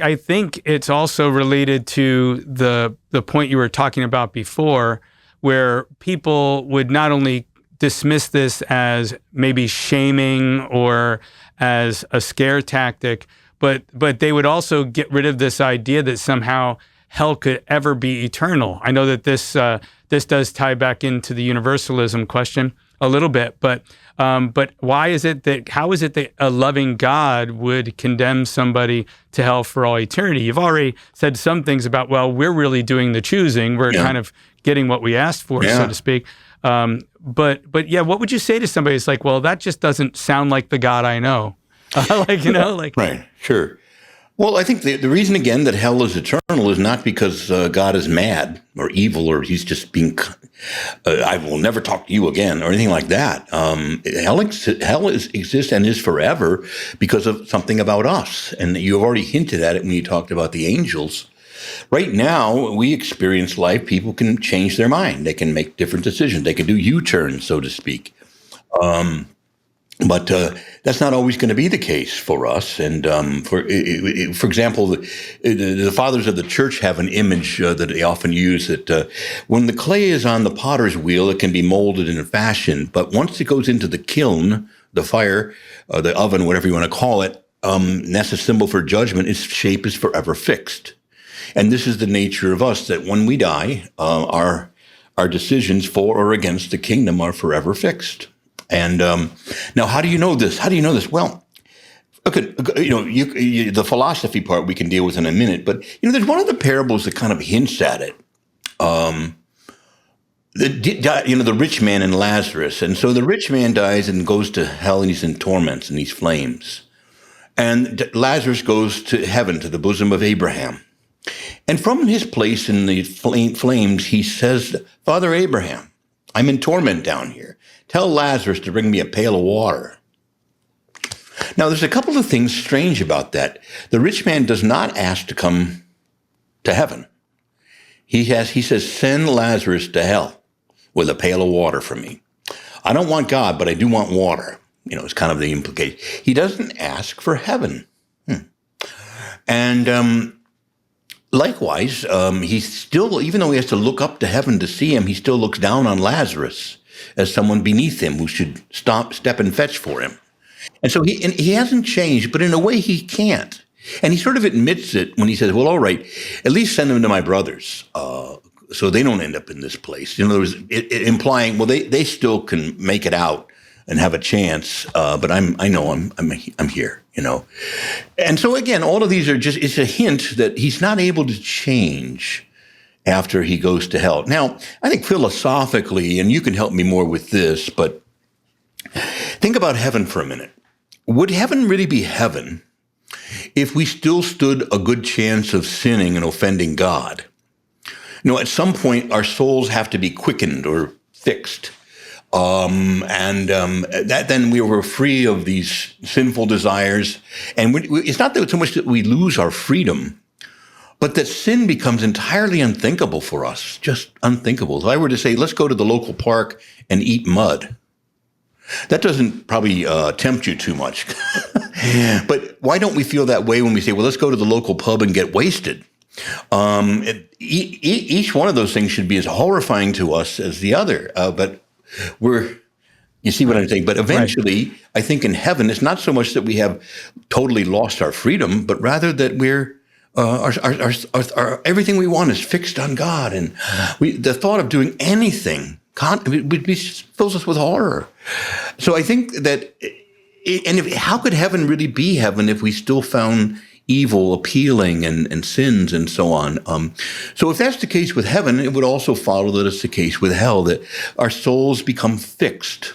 I think it's also related to the point you were talking about before, where people would not only dismiss this as maybe shaming or as a scare tactic, but they would also get rid of this idea that somehow hell could ever be eternal. I know that this does tie back into the universalism question a little bit, but how is it that a loving God would condemn somebody to hell for all eternity? You've already said some things about, well, we're really doing the choosing. We're kind of getting what we asked for, so to speak. But yeah, what would you say to somebody who's like, well, that just doesn't sound like the God I know? Right, sure. Well, I think the reason, again, that hell is eternal is not because God is mad or evil or he's just being, I will never talk to you again or anything like that. Hell exists and is forever because of something about us. And you've already hinted at it when you talked about the angels. Right now, we experience life. People can change their mind. They can make different decisions. They can do U-turns, so to speak. But that's not always going to be the case for us. And for example, the fathers of the church have an image that they often use that when the clay is on the potter's wheel, it can be molded in a fashion. But once it goes into the kiln, the fire, the oven, whatever you want to call it, that's a symbol for judgment. Its shape is forever fixed. And this is the nature of us, that when we die, our decisions for or against the kingdom are forever fixed. And now, how do you know this? Well, okay, the philosophy part we can deal with in a minute, but there's one of the parables that kind of hints at it. The rich man and Lazarus, and so the rich man dies and goes to hell, and he's in torments and these flames, and Lazarus goes to heaven, to the bosom of Abraham, and from his place in the flames, he says, "Father Abraham, I'm in torment down here. Tell Lazarus to bring me a pail of water." Now, there's a couple of things strange about that. The rich man does not ask to come to heaven. He says, "Send Lazarus to hell with a pail of water for me. I don't want God, but I do want water." It's kind of the implication. He doesn't ask for heaven. And likewise, he still, even though he has to look up to heaven to see him, he still looks down on Lazarus as someone beneath him who should step and fetch for him. And so he hasn't changed, but in a way he can't. And he sort of admits it when he says, well, all right, at least send them to my brothers so they don't end up in this place. In other words, implying, well, they still can make it out and have a chance, but I know I'm here, And so again, all of these are it's a hint that he's not able to change after he goes to hell. Now, I think philosophically, and you can help me more with this, but think about heaven for a minute. Would heaven really be heaven if we still stood a good chance of sinning and offending God? At some point, our souls have to be quickened or fixed. That then we were free of these sinful desires. And it's not that so much that we lose our freedom, but that sin becomes entirely unthinkable for us, just unthinkable. If I were to say, let's go to the local park and eat mud, that doesn't probably tempt you too much. But why don't we feel that way when we say, well, let's go to the local pub and get wasted? Each one of those things should be as horrifying to us as the other. But you see what I'm saying? But eventually, right. I think in heaven, it's not so much that we have totally lost our freedom, but rather that we're our everything we want is fixed on God, and the thought of doing anything fills us with horror. So I think that, how could heaven really be heaven if we still found evil appealing and sins and so on? So if that's the case with heaven, it would also follow that it's the case with hell, that our souls become fixed.